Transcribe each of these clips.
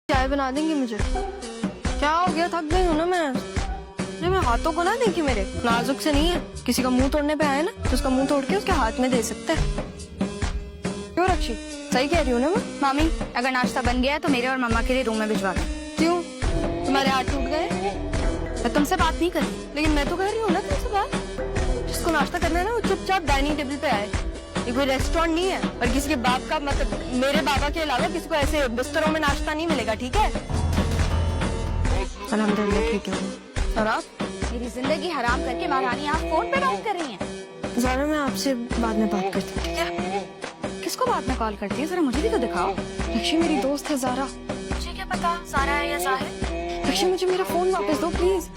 चाय बना देंगी मुझे? क्या हो गया, थक गई हूँ ना मैं। अरे मैं हाथों को ना देखी, मेरे नाजुक से नहीं है। किसी का मुंह तोड़ने पे आए ना तो उसका मुंह तोड़ के उसके हाथ में दे सकते हैं। क्यों रक्षी, सही कह रही हूँ ना मैं? मामी, अगर नाश्ता बन गया है तो मेरे और मम्मा के लिए रूम में भिजवा दो। क्यों, तुम्हारे हाथ टूट गए? मैं तुमसे बात नहीं कर रही। लेकिन मैं तो कह रही हूँ ना तुमसे बात। जिसको नाश्ता करना है ना वो चुपचाप डाइनिंग टेबल पे आए। ये कोई रेस्टोरेंट नहीं है और किसी के बाप का, मतलब मेरे बाबा के अलावा किसी को ऐसे बिस्तरों में नाश्ता नहीं मिलेगा, ठीक है? अल्हम्दुलिल्लाह ठीक है। और आप? मेरी जिंदगी हराम करके महारानी आप फोन पे बात कर रही हैं। ज़ारा, मैं आपसे बाद में बात करती हूँ, ठीक है? किसको बाद में कॉल करती है, जरा मुझे भी तो दिखाओ। लक्ष्मी मेरी दोस्त है ज़ारा। मुझे क्या पता ज़ारा है या ज़ाहिर। लक्ष्मी मुझे मेरा फोन वापस दो प्लीज।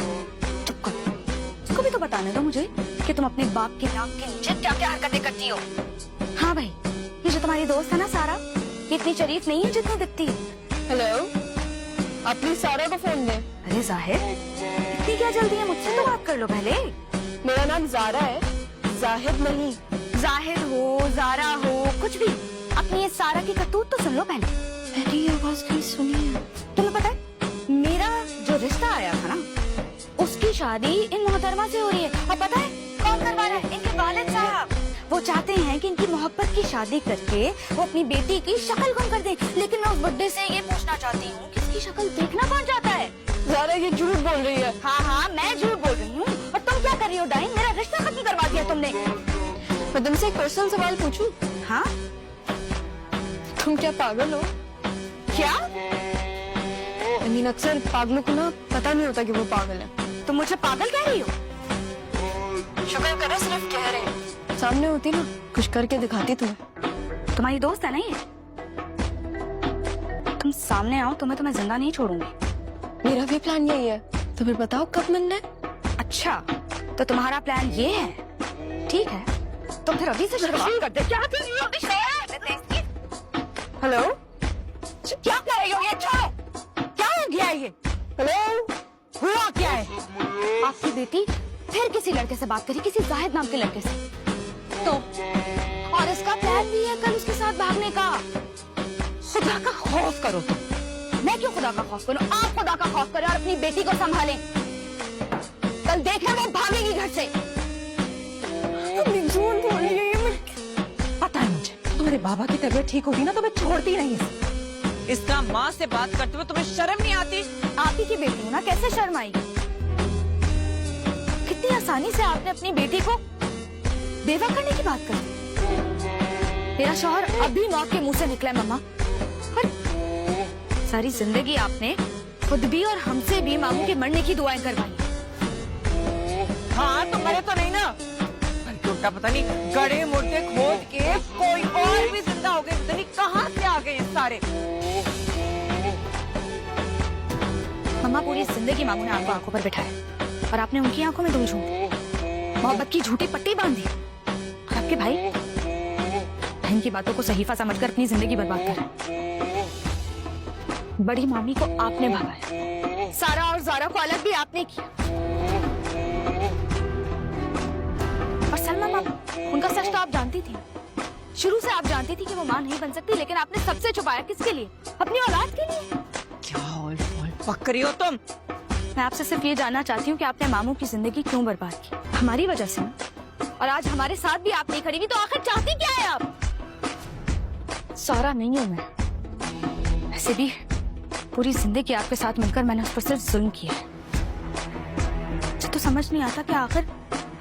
चुप कर, उसको भी तो बताने दो मुझे कि तुम अपने बाप के नाक के नीचे क्या क्या हरकतें करती हो। हाँ भाई, ये जो तुम्हारी दोस्त है ना सारा, ये इतनी शरीफ नहीं है जितनी दिखती है। हेलो, आप प्लीज सारा को फोन दें। अरे जाहिर, इतनी क्या जल्दी है, मुझसे तो बात कर लो पहले। मेरा नाम ज़ारा है, जाहिद नहीं। जाहिद हो, ज़ारा हो, कुछ भी, अपनी ये सारा की करतूत तो सुन लो पहले। मेरी ये आवाज कहीं सुनी है? तुम्हें पता है मेरा जो रिश्ता आया था ना, उसकी शादी इन मोहतरमा से हो रही है। अब पता है कौन करवा रहा है? इनके वालिद साहब। वो चाहते हैं कि इनकी मोहब्बत की शादी करके वो अपनी बेटी की शक्ल गुम कर दे। लेकिन मैं उस बुड्ढे से ये पूछना चाहती हूँ कि इसकी शक्ल देखना कौन चाहता है? ज़ारा ये झूठ बोल रही है। हाँ हाँ, मैं झूठ बोल रही हूँ। और तुम क्या कर रही हो डाइन? मेरा रिश्ता खत्म करवा दिया तुमने। मैं तुमसे एक पर्सनल सवाल पूछूं? हाँ, तुम क्या पागल हो? क्या? अक्सर पागलों को ना पता नहीं होता कि वो पागल है। तुम मुझे पागल कह रही हो? शुक्र करो सिर्फ कह रहे हैं। सामने होती ना कुछ करके दिखाती तुम्हें। तुम्हारी दोस्त है ना ये? तुम सामने आओ तो मैं तुम्हें जिंदा नहीं छोड़ूंगी। मेरा भी प्लान यही है, तो फिर बताओ कब मिलना है? अच्छा, तो तुम्हारा प्लान ये है? ठीक है, तो फिर अभी से शुरुआत कर दे। क्या कर रही हो? हेलो, क्या कर रही हो? ये छोड़ो, क्या हो गया ये? हेलो, हुआ क्या है? आपकी बेटी फिर किसी लड़के से बात करी, किसी जाहिद नाम के लड़के से। तो और इसका प्लान भी है कल उसके साथ भागने का। खुदा का खौफ करो तुम। मैं क्यों खुदा का खौफ करूं? आप खुदा का खौफ करें और अपनी बेटी को संभालें। कल देखना वो भागेगी घर से। झूठ बोल रही है। पता है मुझे, तुम्हारे बाबा की तबीयत ठीक होती ना तो मैं छोड़ती नहीं इसे। इसका माँ से बात करते हुए तुम्हें शर्म नहीं आती? आप ही की बेटी हूँ ना, कैसे शर्म आएगी? कितनी आसानी से आपने अपनी बेटी को बेवा करने की बात कर दी। मेरा शौहर अभी मौत के मुंह से निकला है मम्मा। पर सारी जिंदगी आपने खुद भी और हमसे भी मामू के मरने की दुआएं करवाई। हाँ, तुम मरे तो नहीं ना? टूटा पता नहीं गड़े मुर्दे खोद के कोई और भी जिंदा हो गए। पता नहीं कहाँ से आ गए सारे। मम्मा, पूरी जिंदगी मामू ने आपको आंखों पर बिठाया और आपने उनकी आंखों में धूल झोंकी, मोहब्बत की झूठी पट्टी बांधी। और आपके भाई बहन की बातों को सहीफा समझकर अपनी जिंदगी बर्बाद कर रहे। बड़ी मामी को आपने भगाया, सारा और ज़ारा को अलग भी आपने किया। और सलमा मामा, उनका सच तो आप जानती थी। शुरू से आप जानती थी कि वो मां नहीं बन सकती, लेकिन आपने सबसे छुपाया। किसके लिए? अपनी औलाद के लिए। क्या पक रही हो तुम? मैं आपसे सिर्फ ये जानना चाहती हूँ कि आपने मामू की जिंदगी क्यों बर्बाद की? हमारी वजह से ना। और आज हमारे साथ भी आप नहीं खड़ी हुई, तो आखिर चाहती क्या है आप? सारा नहीं हूँ मैं। वैसे भी पूरी जिंदगी आपके साथ मिलकर मैंने उस पर सिर्फ जुल्म किया है। मुझे तो समझ नहीं आता कि आखिर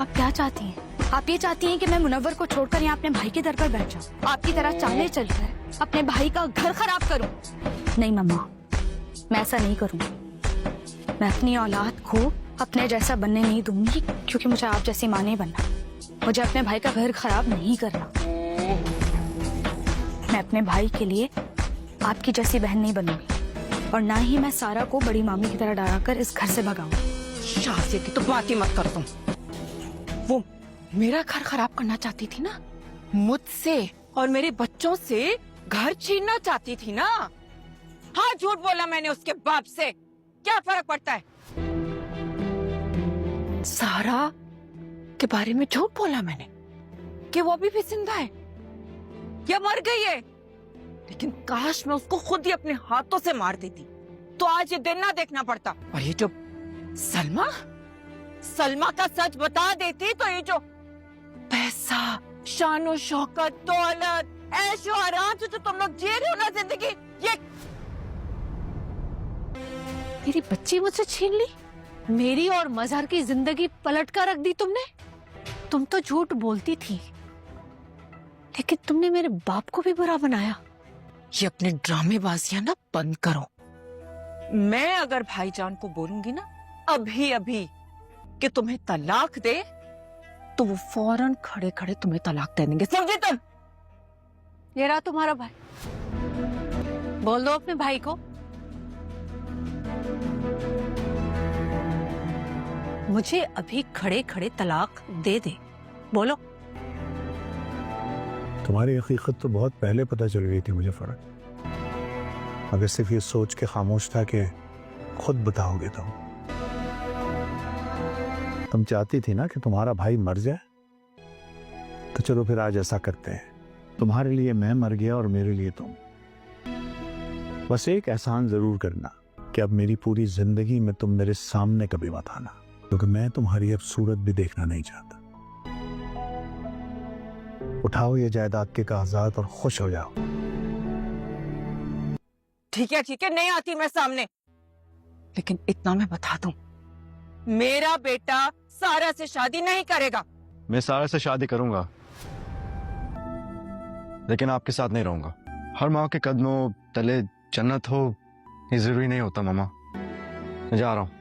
आप क्या चाहती हैं। आप ये चाहती हैं कि मैं मुनव्वर को छोड़कर यहाँ अपने भाई के दर पर बैठ जाऊँ, आपकी तरह चाले चलकर अपने भाई का घर खराब करूँ? नहीं मम्मा, मैं ऐसा नहीं करूँगी। मैं अपनी औलाद को अपने जैसा बनने नहीं दूंगी, क्योंकि मुझे आप जैसी माँ नहीं बनना। मुझे अपने भाई का घर खराब नहीं करना। मैं अपने भाई के लिए आपकी जैसी बहन नहीं बनूंगी, और ना ही मैं सारा को बड़ी मामी की तरह डरा कर इस घर से भगाऊंगी। शादी की तो बात ही मत कर तुम। वो मेरा घर खराब करना चाहती थी ना, मुझसे और मेरे बच्चों से घर छीनना चाहती थी ना। हाँ, झूठ बोला मैंने उसके बाप से, क्या फर्क पड़ता है? सारा के बारे में झूठ बोला मैंने कि वो अभी भी जिंदा है या मर गई है। लेकिन काश मैं उसको खुद ही अपने हाथों से मार देती। तो आज ये दिन ना देखना पड़ता। और ये जो सलमा सलमा का सच बता देती तो ये जो पैसा, शानो शौकत, दौलत, ऐशो आराम से जो तुम लोग जी रहे हो ना जिंदगी, ये मेरी बच्ची मुझसे छीन ली, मेरी और मजहर की जिंदगी पलट कर रख दी तुमने। तुम तो झूठ बोलती थी, लेकिन तुमने मेरे बाप को भी बुरा बनाया। ये अपने ड्रामेबाजियां ना बंद करो। मैं अगर भाईजान को बोलूंगी ना अभी अभी कि तुम्हें तलाक दे, तो वो फौरन खड़े खड़े तुम्हें तलाक दे देंगे, समझे तुम? ये रहा तुम्हारा भाई, बोल दो अपने भाई को मुझे अभी खड़े खड़े तलाक दे दे। बोलो। तुम्हारी हकीकत तो बहुत पहले पता चल गई थी मुझे फर्क, अगर सिर्फ ये सोच के खामोश था कि खुद बताओगे तुम चाहती थी ना कि तुम्हारा भाई मर जाए, तो चलो फिर आज ऐसा करते हैं, तुम्हारे लिए मैं मर गया और मेरे लिए तुम। बस एक एहसान जरूर करना कि अब मेरी पूरी जिंदगी में तुम मेरे सामने कभी मत आना, क्योंकि मैं तुम्हारी अब सूरत भी देखना नहीं चाहता। उठाओ ये जायदाद के कागजात और खुश हो जाओ। ठीक है, नहीं आती मैं सामने, लेकिन इतना मैं बता दूं, मेरा बेटा सारा से शादी नहीं करेगा। मैं सारा से शादी करूंगा, लेकिन आपके साथ नहीं रहूंगा। हर माँ के कदमों तले जन्नत हो ये जरूरी नहीं होता मामा। मैं जा रहा हूं।